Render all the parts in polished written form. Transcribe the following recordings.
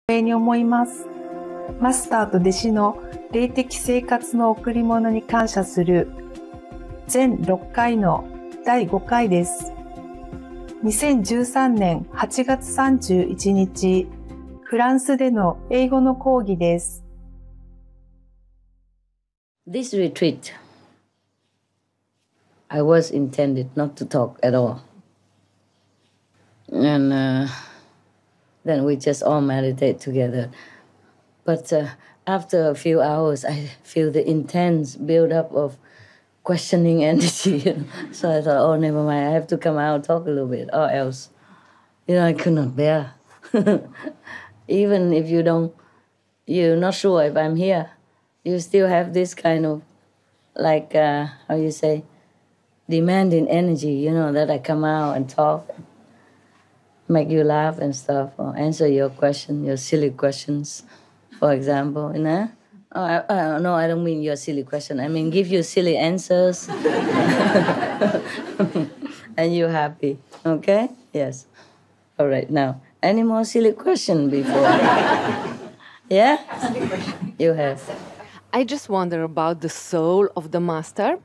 に思います。マスターと弟子の霊的生活の贈り物に感謝する全6回の第5回です。2013年8月31日、フランスでの英語の講義です。This retreat, I was intended not to talk at all. And then we just all meditate together. But after a few hours, I feel the intense build-up of questioning energy. So I thought, oh, never mind, I have to come out and talk a little bit, or else, I could not bear. Even if you're not sure if I'm here, you still have this kind of, like, how you say, demanding energy, that I come out and talk, make you laugh and stuff, or answer your question, your silly questions, for example, Oh, no, I don't mean your silly question. I mean give you silly answers. And you're happy, okay? Yes. All right, now, any more silly question before? Yeah? You have. I just wonder about the soul of the master.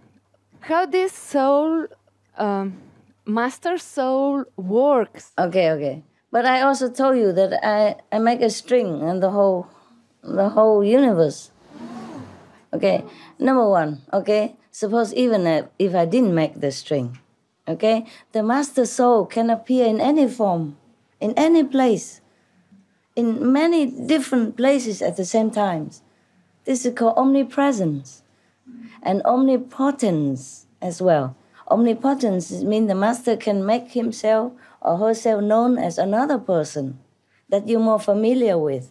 How this soul, master soul works. Okay. But I also told you that I make a string and the whole universe. Okay, number one, okay, suppose even if I didn't make the string, okay, the master soul can appear in any form, in any place, in many different places at the same time. This is called omnipresence and omnipotence as well. Omnipotence means the master can make himself or herself known as another person that you're more familiar with.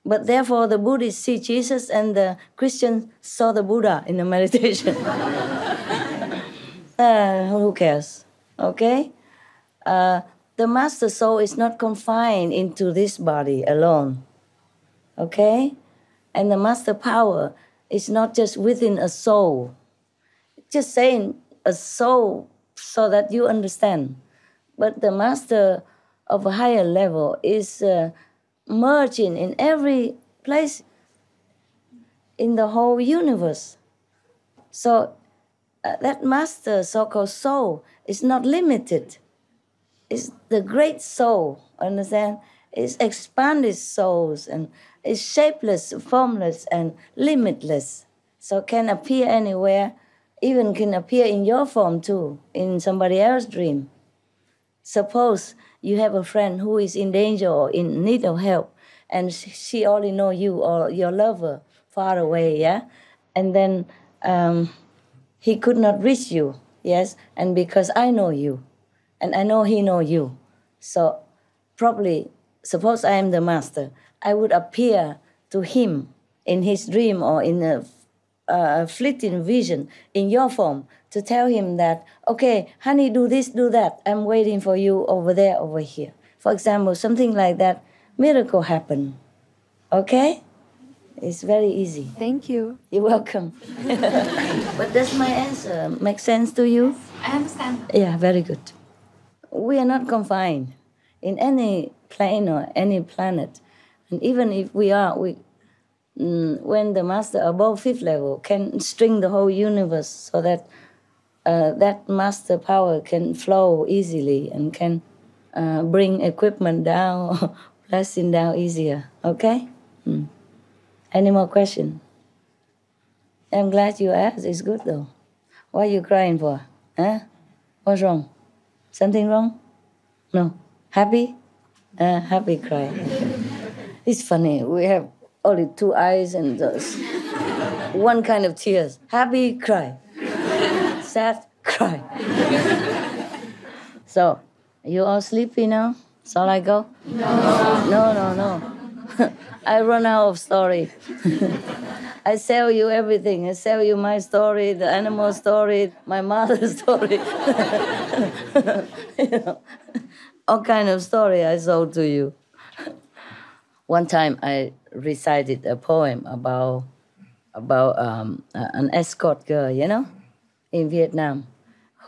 But therefore, the Buddhists see Jesus and the Christians saw the Buddha in the meditation. Who cares? Okay? The master soul is not confined into this body alone. Okay? And the master power is not just within a soul. Just saying a soul so that you understand. But the master of a higher level is merging in every place in the whole universe. So that master, so-called soul, is not limited. It's the great soul, understand? It's expanded souls and it's shapeless, formless, and limitless. So can appear anywhere, even can appear in your form too, in somebody else's dream. Suppose you have a friend who is in danger or in need of help, and she only know you or your lover far away, yeah? And then he could not reach you, yes? And because I know you, and I know he know you, so probably, suppose I am the master, I would appear to him in his dream or in a fleeting vision in your form to tell him that, okay, honey, do this, do that. I'm waiting for you over there, over here. For example, something like that, miracle happen. Okay? It's very easy. Thank you. You're welcome. But does my answer make sense to you? I understand. Yeah, very good. We are not confined in any plane or any planet. And even if we are, when the master above fifth level can string the whole universe so that that master power can flow easily and can bring equipment down or blessing down easier. Okay? Any more questions? I'm glad you asked. It's good though. What are you crying for? Huh? What's wrong? Something wrong? No. Happy? Happy cry. It's funny. We have only two eyes and one kind of tears. Happy, cry. Sad, cry. So, you all sleepy now? Shall I go? No. I run out of story. I sell you everything. I sell you my story, the animal story, my mother's story. All kind of story I sold to you. One time I recited a poem about an escort girl, in Vietnam,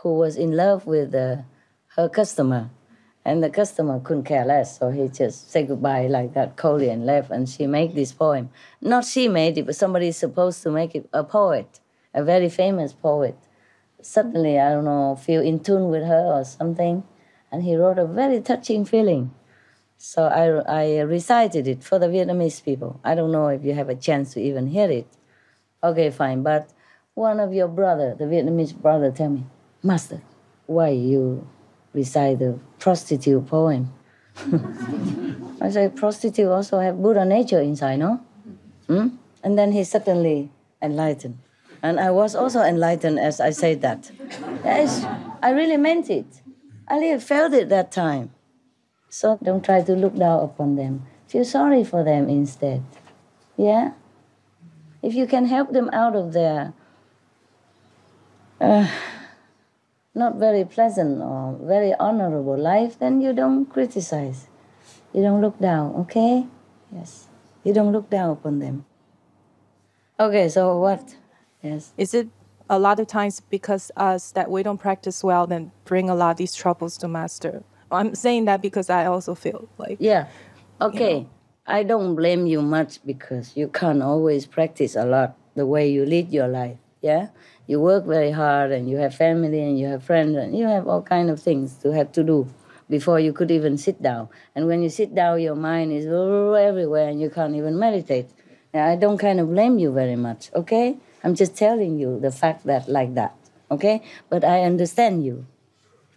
who was in love with her customer. And the customer couldn't care less, so he just said goodbye like that coldly and left, and she made this poem. Not she made it, but somebody is supposed to make it, a poet, a very famous poet. Suddenly, I don't know, feel in tune with her or something, and he wrote a very touching feeling. So I recited it for the Vietnamese people. I don't know if you have a chance to even hear it. Okay, fine, but one of your brother, the Vietnamese brother, tell me, Master, why you recite the prostitute poem? I say, prostitute also have Buddha nature inside, no? And then he suddenly enlightened. And I was also enlightened as I said that. Yes, I really meant it. I really felt it that time. So don't try to look down upon them. Feel sorry for them instead. Yeah? If you can help them out of their not very pleasant or very honorable life, then you don't criticize. You don't look down, okay? Yes. You don't look down upon them. Okay, so what? Yes. Is it a lot of times because us that we don't practice well, then bring a lot of these troubles to Master? I'm saying that because I also feel like... Yeah, okay. You know. I don't blame you much because you can't always practice a lot the way you lead your life, yeah? You work very hard and you have family and you have friends and you have all kind of things to have to do before you could even sit down. And when you sit down, your mind is everywhere and you can't even meditate. Yeah, I don't kind of blame you very much, okay? I'm just telling you the fact that like that, okay? But I understand you.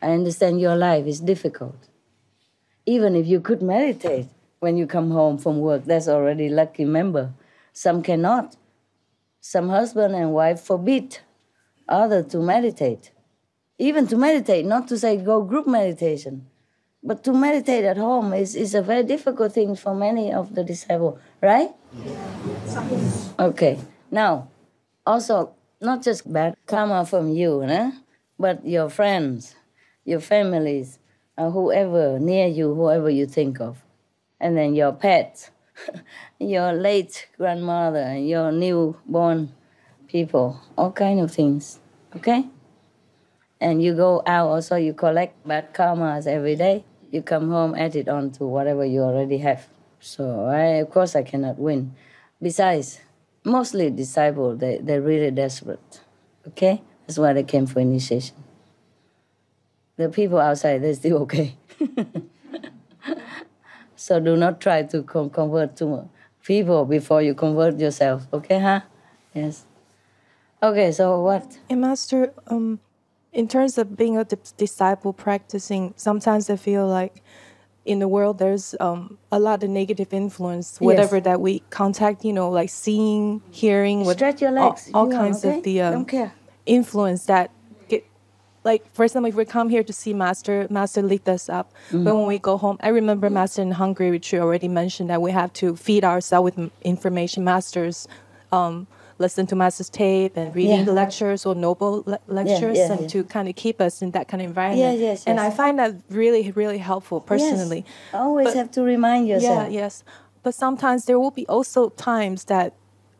I understand your life is difficult. Even if you could meditate when you come home from work, that's already lucky member. Some cannot. Some husband and wife forbid others to meditate. Even to meditate, not to say go group meditation, but to meditate at home is a very difficult thing for many of the disciples, right? Okay. Now, also, not just bad karma from you, but your friends, your families, whoever near you, whoever you think of. And then your pets, your late grandmother, and your newborn people, all kind of things, okay? And you go out also, you collect bad karmas every day. You come home, add it on to whatever you already have. So, of course, I cannot win. Besides, mostly disciples, they're really desperate, okay? That's why they came for initiation. The people outside, they're still okay. So do not try to convert too people before you convert yourself, okay, huh? Yes. Okay, so what? And Master, in terms of being a disciple practicing, sometimes I feel like in the world there's a lot of negative influence, whatever that we contact, like seeing, hearing, stretch your legs. all kinds of the don't care. Influence that get, like, for example, if we come here to see Master lead us up. But when we go home, I remember Master in Hungary, which you already mentioned, that we have to feed ourselves with information. Masters listen to Master's tape and reading the lectures or noble lectures to kind of keep us in that kind of environment. Yes. And I find that really, really helpful personally. Yes. Always have to remind yourself. Yes. But sometimes there will be also times that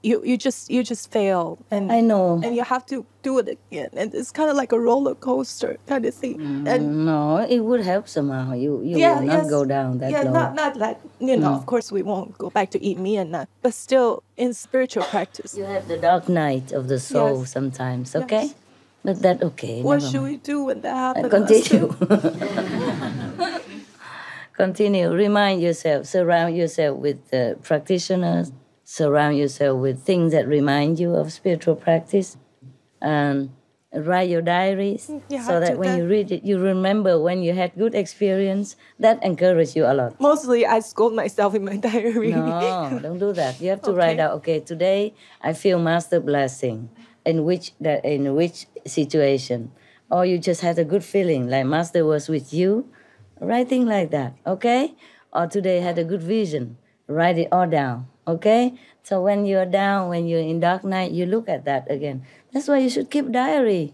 you just fail, and I know, and you have to do it again, and it's kind of like a roller coaster kind of thing. And no, it would help somehow. You will not go down that low. Not that Of course, we won't go back to eat meat and that, but still in spiritual practice, you have the dark night of the soul sometimes. Okay, but that okay. What should we do when that happens? Continue. Continue. Remind yourself. Surround yourself with practitioners. Surround yourself with things that remind you of spiritual practice. And write your diaries so that when you read it, you remember when you had good experience. That encourages you a lot. Mostly I scold myself in my diary. No, don't do that. You have to write out, okay, today I feel Master blessing. In which situation? Or you just had a good feeling, like Master was with you. Writing like that, okay? Or today I had a good vision. Write it all down. Okay? So when you're down, when you're in dark night, you look at that again. That's why you should keep diary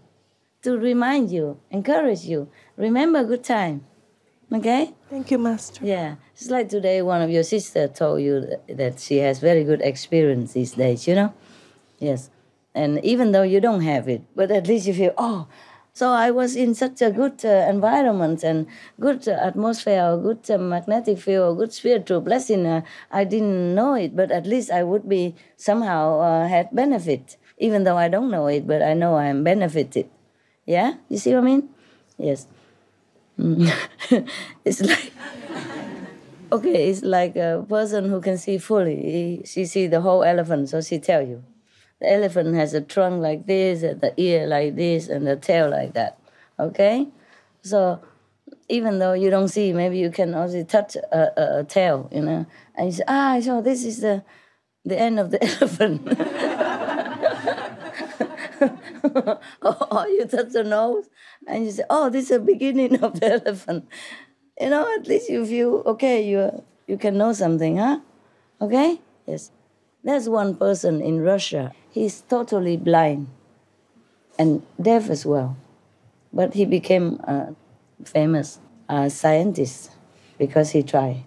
to remind you, encourage you. Remember good time. Okay? Thank you, Master. Yeah. It's like today one of your sisters told you that she has very good experience these days, Yes. And even though you don't have it, but at least you feel, So I was in such a good environment and good atmosphere, good magnetic field, good spiritual blessing. I didn't know it, but at least I would be somehow had benefit, even though I don't know it, but I know I am benefited. Yeah, you see what I mean? Yes. It's like, okay, it's like a person who can see fully. She see the whole elephant, so she tell you. The elephant has a trunk like this, and the ear like this, and the tail like that. Okay? So even though you don't see, maybe you can also touch a tail, you know. And you say, so this is the end of the elephant. Or you touch the nose, and you say, this is the beginning of the elephant. You know, at least you feel, okay, you can know something, huh? Okay? Yes. There's one person in Russia. He's totally blind and deaf as well. But he became a famous scientist because he tried.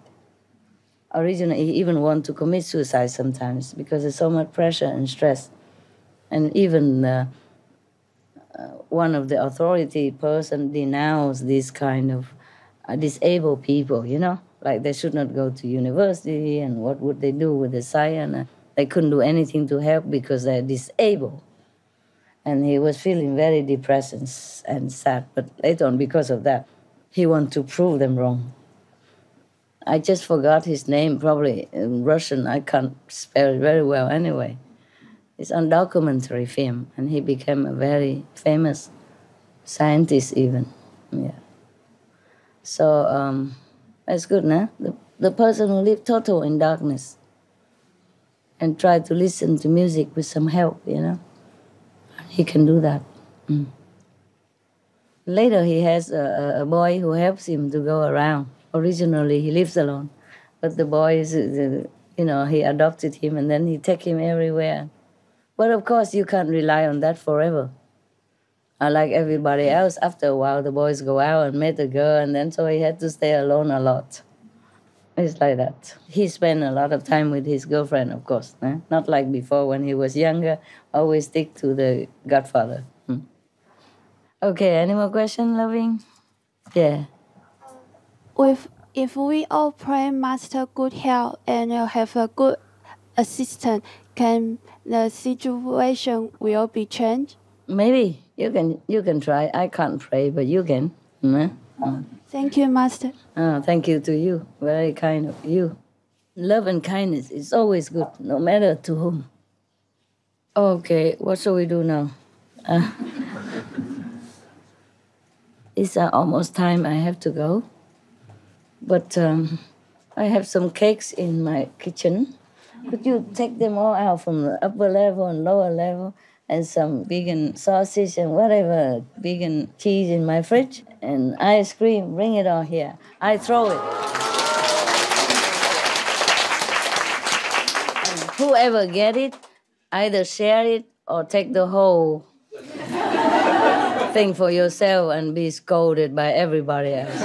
Originally, he even wanted to commit suicide sometimes because there's so much pressure and stress. And even one of the authority person denounced this kind of disabled people, you know? Like they should not go to university, and what would they do with the science? They couldn't do anything to help because they're disabled. And he was feeling very depressed and sad. But later on, because of that, he wanted to prove them wrong. I just forgot his name, probably in Russian. I can't spell it very well anyway. It's on documentary film, and he became a very famous scientist even. Yeah. So that's good, no? The person who lived total in darkness and tried to listen to music with some help, you know? He can do that. Later, he has a boy who helps him to go around. Originally, he lives alone. But the boy, he adopted him, and then he take him everywhere. But of course, you can't rely on that forever. Like everybody else, after a while, the boys go out and meet a girl, and then so he had to stay alone a lot. It's like that. He spent a lot of time with his girlfriend, of course. Not like before when he was younger, always stick to the godfather. Okay, any more question, loving? Yeah. If we all pray Master good health and have a good assistant, can the situation will be changed? Maybe. You can try. I can't pray, but you can. Thank you, Master. Thank you to you. Very kind of you. Love and kindness is always good, no matter to whom. Okay, what shall we do now? It's almost time I have to go. But I have some cakes in my kitchen. Could you take them all out from the upper level and lower level? And some vegan sausage and whatever, vegan cheese in my fridge. And ice cream, bring it all here. I throw it. And whoever get it, either share it or take the whole thing for yourself and be scolded by everybody else.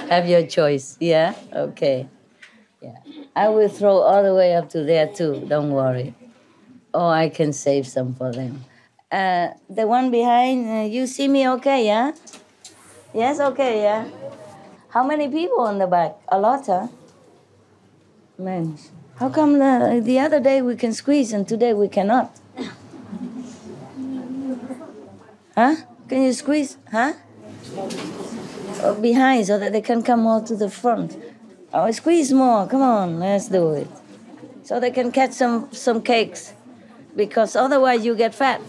Have your choice, yeah? Okay. Yeah. I will throw all the way up to there too, don't worry. Or I can save some for them. The one behind, you see me okay, yeah? Yes, okay, yeah? How many people in the back? A lot, huh? Man, how come the other day we can squeeze and today we cannot? Huh? Can you squeeze, huh? Or behind so that they can come all to the front. Oh, squeeze more, come on, let's do it. So they can catch some cakes. Because otherwise you get fat.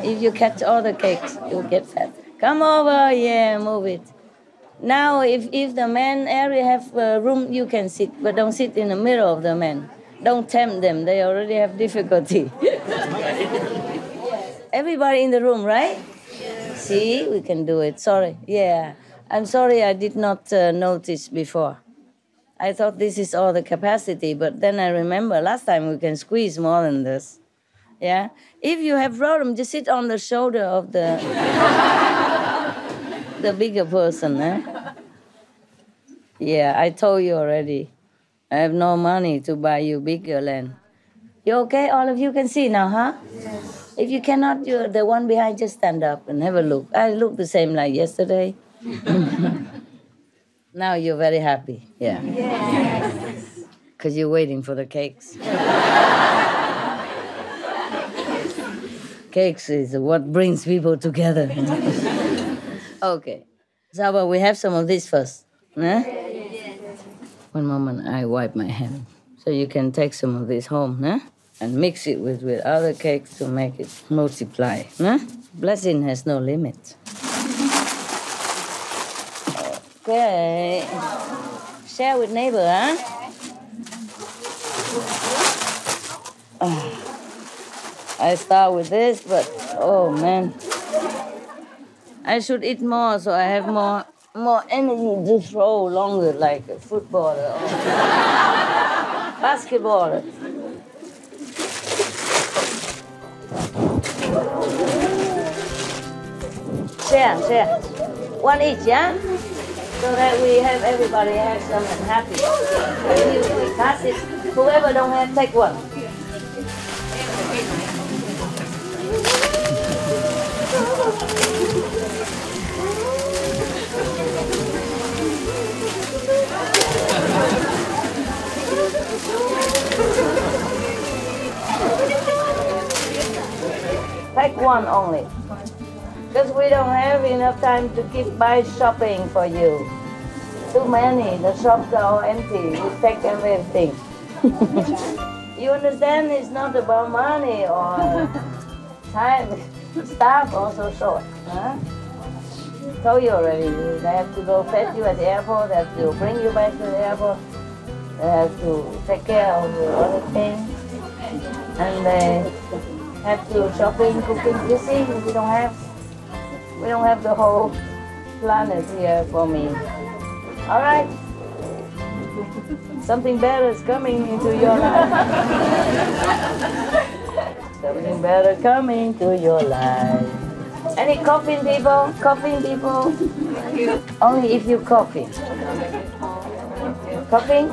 If you catch all the cakes, you'll get fat. Come over, yeah, move it. Now, if the men area have room, you can sit, but don't sit in the middle of the men. Don't tempt them, they already have difficulty. Everybody in the room, right? See, we can do it, sorry, yeah. I'm sorry I did not notice before. I thought this is all the capacity, but then I remember last time we can squeeze more than this. Yeah? If you have problem, just sit on the shoulder of the bigger person. Yeah, I told you already. I have no money to buy you bigger land. You okay? All of you can see now, huh? Yes. If you cannot, you're the one behind, just stand up and have a look. I look the same like yesterday. Now you're very happy. Yeah. Yes. Because you're waiting for the cakes. Cakes is what brings people together. Okay. So but we have some of this first. Huh? One moment, I wipe my hand. So you can take some of this home, huh? And mix it with other cakes to make it multiply. Huh? Blessing has no limit. Okay. Share with neighbor, huh? I start with this, but oh man. I should eat more so I have more energy to throw longer like a football or basketball. Share. One each, yeah? So that we have everybody have some and happy. We pass it. Whoever don't have, take one. Take one only. Because we don't have enough time to keep buy shopping for you. Too many. The shops are all empty. We take everything. You understand? It's not about money or time. Staff also short. Huh? Told you already. They have to go fetch you at the airport. They have to bring you back to the airport. They have to take care of the other things. And they have to shopping, cooking. You see, we don't have the whole planet here for me. All right? Something better is coming into your life. Something better coming to your life. Any coughing people? Coughing people? Only if you coughing. Coughing?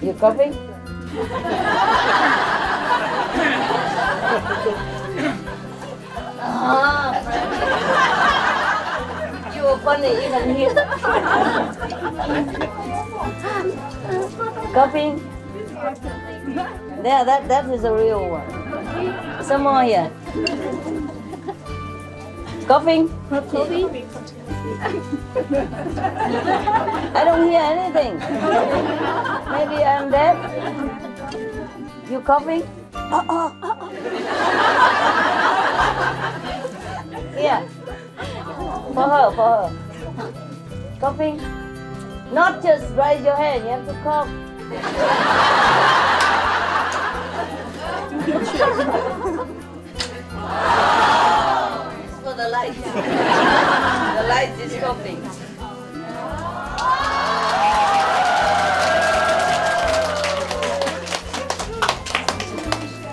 You coughing? You were funny even here. Coughing? Yeah, that is a real one. Some more here. Coughing? I don't hear anything. Maybe I'm deaf. You coughing? Yeah. For her. Coughing? Not just raise your hand, you have to cough. It's for the light. The light is coughing.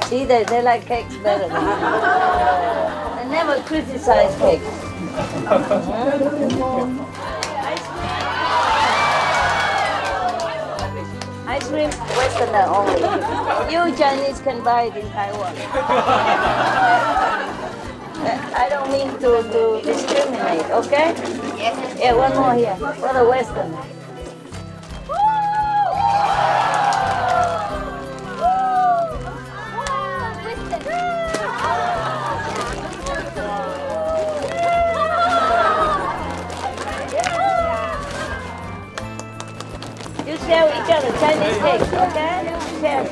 See, they like cakes better than me. They never criticize cakes. Ice cream, Westerner only. You Chinese can buy it in Taiwan. I don't mean to discriminate, okay? Yes. Yeah, one more here for the Western. You share with each other Chinese cakes, okay? Share.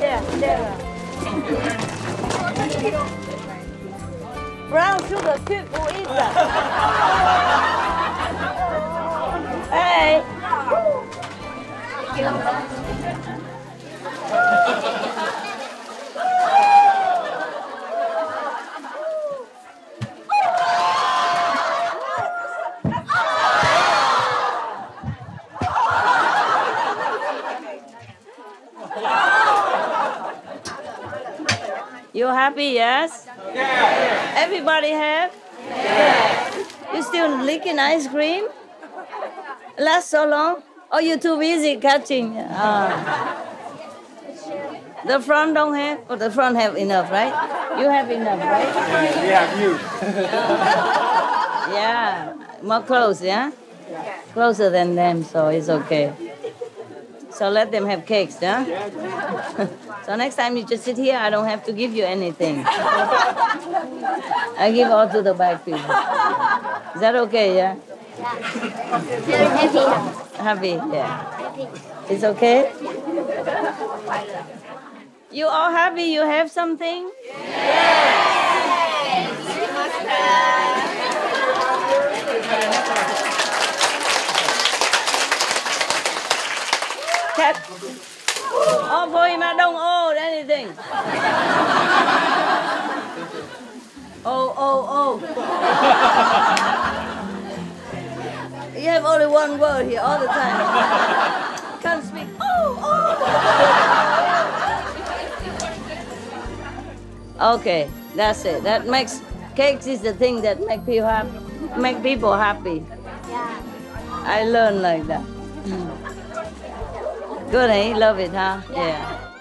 Brown sugar cube for each other. Hey. You happy, yes? Yeah. Everybody have? Yeah. You still licking ice cream? Last so long? Oh, you're too busy catching. The front don't have, or the front have enough, right? You have enough, right? We have you. Yeah, more close, yeah? Closer than them, so it's okay. So let them have cakes, yeah? So next time you just sit here, I don't have to give you anything. I give all to the back people. Is that okay, yeah? Happy, yeah. It's okay? You all happy you have something? Cat. Oh, boy, I don't owe anything. Oh. You have only one word here all the time. Can't speak. Oh. Okay, that's it. That makes cakes is the thing that make people happy. Yeah. I learned like that. Good, eh? Love it, huh? Yeah.